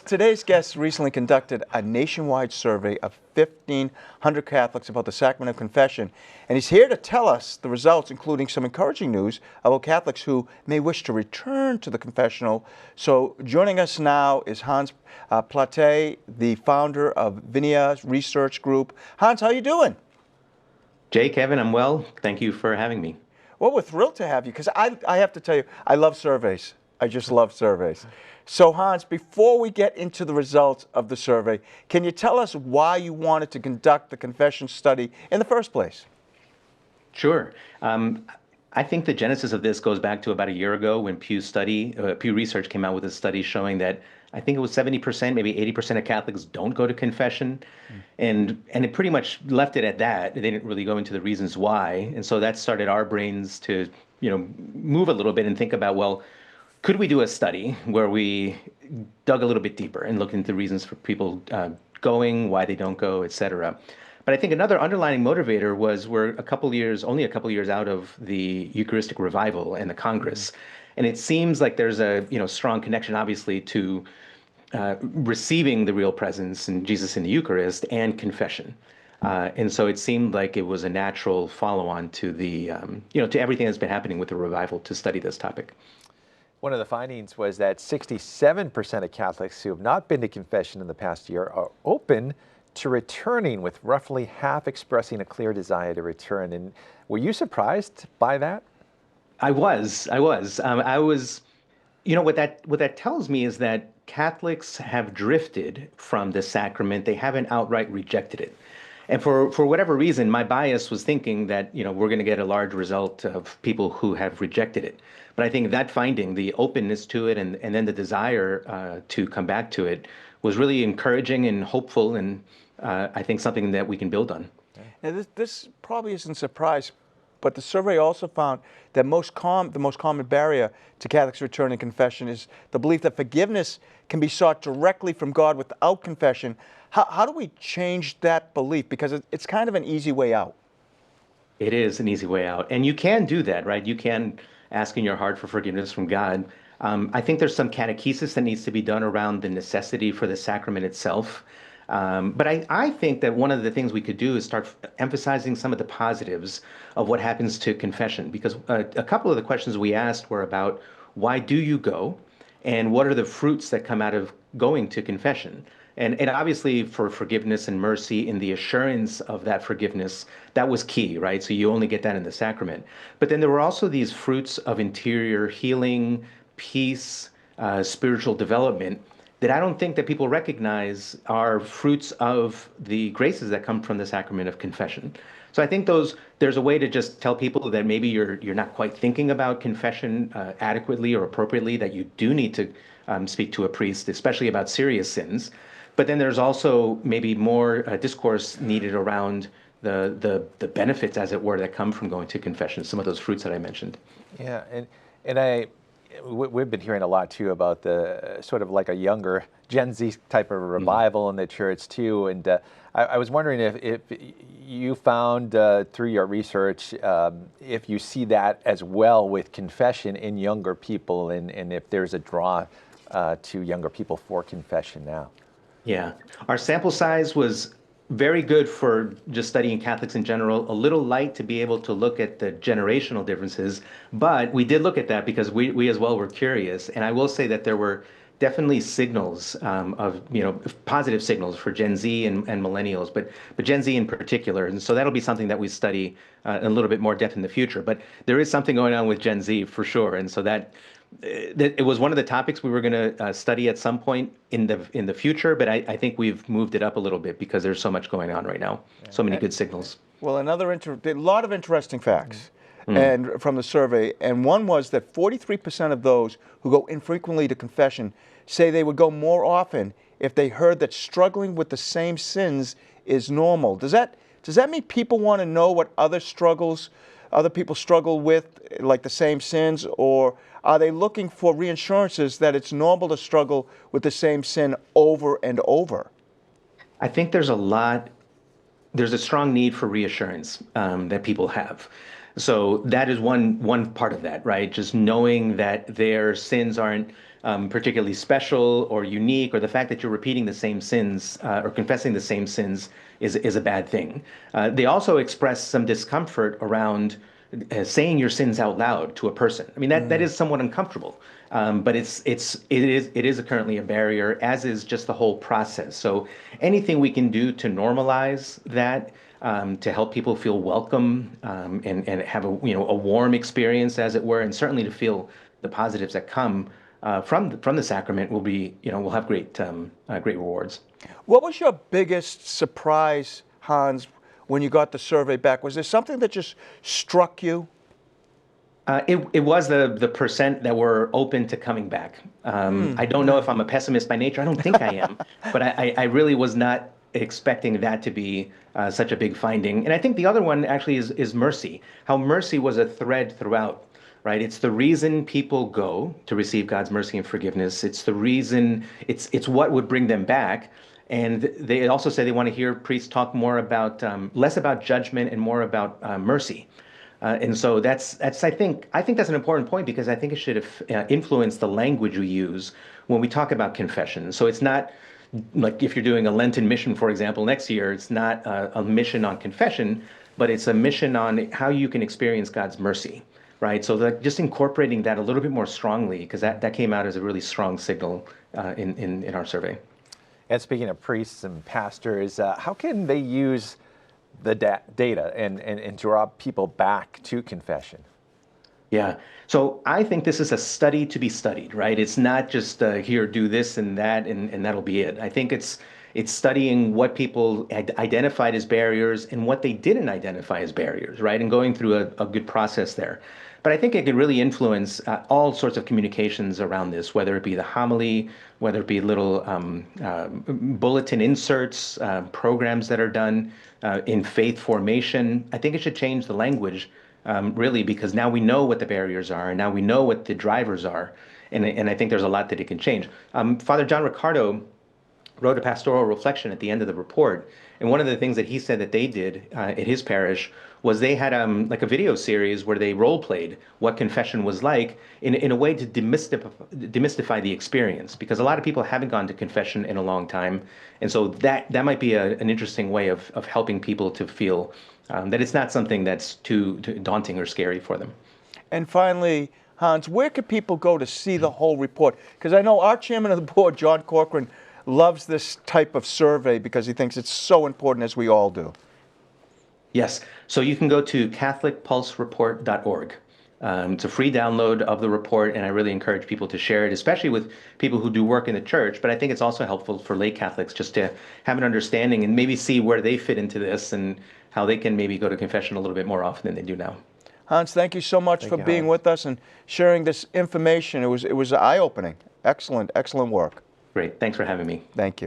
Today's guest recently conducted a nationwide survey of 1,500 Catholics about the sacrament of confession, and he's here to tell us the results, including some encouraging news about Catholics who may wish to return to the confessional. So joining us now is Hans Plate, the founder of Vinea Research Group. Hans, how you doing? Jay, Kevin, I'm well. Thank you for having me. Well, we're thrilled to have you because I have to tell you, I love surveys. I just love surveys. So Hans, before we get into the results of the survey, can you tell us why you wanted to conduct the confession study in the first place? Sure. I think the genesis of this goes back to about a year ago when Pew Research came out with a study showing that I think it was 70%, maybe 80% of Catholics don't go to confession. And it pretty much left it at that. They didn't really go into the reasons why. And so that started our brains to, move a little bit and think about, well, could we do a study where we dug a little bit deeper and looked into reasons for people going, why they don't go, et cetera? But I think another underlying motivator was we're only a couple years out of the Eucharistic revival and the Congress. And it seems like there's a strong connection, obviously, to receiving the real presence in Jesus in the Eucharist and confession. And so it seemed like it was a natural follow-on to the, to everything that's been happening with the revival to study this topic. One of the findings was that 67% of Catholics who have not been to confession in the past year are open to returning, with roughly half expressing a clear desire to return. And were you surprised by that? I was. What that tells me is that Catholics have drifted from the sacrament. They haven't outright rejected it. And for whatever reason, my bias was thinking that, we're going to get a large result of people who have rejected it. But I think that finding, the openness to it and then the desire to come back to it was really encouraging and hopeful, and I think something that we can build on. Now, this probably isn't a surprise, but the survey also found that the most common barrier to Catholics returning to confession is the belief that forgiveness can be sought directly from God without confession. How do we change that belief? Because it's kind of an easy way out. It is an easy way out. And you can do that, right? You can ask in your heart for forgiveness from God. I think there's some catechesis that needs to be done around the necessity for the sacrament itself. But I think that one of the things we could do is start emphasizing some of the positives of what happens to confession, because a couple of the questions we asked were about why do you go, and what are the fruits that come out of going to confession? And obviously for forgiveness and mercy and the assurance of that forgiveness, that was key, right? So you only get that in the sacrament. But then there were also these fruits of interior healing, peace, spiritual development that I don't think that people recognize are fruits of the graces that come from the sacrament of confession. So I think there's a way to just tell people that maybe you're not quite thinking about confession adequately or appropriately, that you do need to speak to a priest, especially about serious sins. But then there's also maybe more discourse needed around the benefits, as it were, that come from going to confession, some of those fruits that I mentioned. Yeah, we've been hearing a lot too about the sort of like a younger Gen Z type of revival in the church too. And I was wondering if you found through your research, if you see that as well with confession in younger people, and if there's a draw to younger people for confession now. Yeah, our sample size was very good for just studying Catholics in general, a little light to be able to look at the generational differences, but we did look at that because we as well were curious. And I will say that there were definitely signals of, positive signals for Gen Z and millennials, but Gen Z in particular. And so that'll be something that we study in a little bit more depth in the future. But there is something going on with Gen Z for sure. And so that it was one of the topics we were going to study at some point in the future, but I think we've moved it up a little bit because there's so much going on right now, so many good signals. Well, a lot of interesting facts and from the survey, and one was that 43% of those who go infrequently to confession say they would go more often if they heard that struggling with the same sins is normal. Does that mean people want to know what other people struggle with, like the same sins, or are they looking for reassurances that it's normal to struggle with the same sin over and over? I think there's a strong need for reassurance that people have. So that is one part of that, right? Just knowing that their sins aren't particularly special or unique, or the fact that you're repeating the same sins or confessing the same sins is a bad thing. They also express some discomfort around saying your sins out loud to a person. I mean, that is somewhat uncomfortable, but it is currently a barrier, as is just the whole process. So anything we can do to normalize that, to help people feel welcome, and have a warm experience, as it were, and certainly to feel the positives that come from the sacrament will have great rewards. What was your biggest surprise, Hans, when you got the survey back? Was there something that just struck you? It was the percent that were open to coming back. I don't know if I'm a pessimist by nature. I don't think I am, but I really was not expecting that to be such a big finding. And I think the other one actually is mercy. How mercy was a thread throughout. Right? It's the reason people go to receive God's mercy and forgiveness. It's the reason, it's what would bring them back. And they also say they want to hear priests talk more about, less about judgment and more about mercy. And so that's I think that's an important point, because I think it should influence the language we use when we talk about confession. So it's not like if you're doing a Lenten mission, for example, next year, it's not a mission on confession, but it's a mission on how you can experience God's mercy. Right, so just incorporating that a little bit more strongly, because that came out as a really strong signal in our survey. And speaking of priests and pastors, how can they use the data and draw people back to confession? Yeah, so I think this is a study to be studied, right? It's not just here, do this and that, and that'll be it. I think it's studying what people identified as barriers and what they didn't identify as barriers, right? And going through a good process there. But I think it could really influence all sorts of communications around this, whether it be the homily, whether it be little bulletin inserts, programs that are done in faith formation. I think it should change the language, really, because now we know what the barriers are, and now we know what the drivers are. And I think there's a lot that it can change. Father John Riccardo wrote a pastoral reflection at the end of the report. And one of the things that he said that they did at his parish was they had like a video series where they role played what confession was like in a way to demystify the experience, because a lot of people haven't gone to confession in a long time. And so that might be an interesting way of helping people to feel that it's not something that's too daunting or scary for them. And finally, Hans, where can people go to see the whole report? Because I know our chairman of the board, John Corcoran, loves this type of survey because he thinks it's so important, as we all do. Yes. So you can go to catholicpulsereport.org. It's a free download of the report, and I really encourage people to share it, especially with people who do work in the church. But I think it's also helpful for lay Catholics just to have an understanding and maybe see where they fit into this and how they can maybe go to confession a little bit more often than they do now. Hans, thank you so much for being with us and sharing this information. It was eye-opening. Excellent, excellent work. Great. Thanks for having me. Thank you.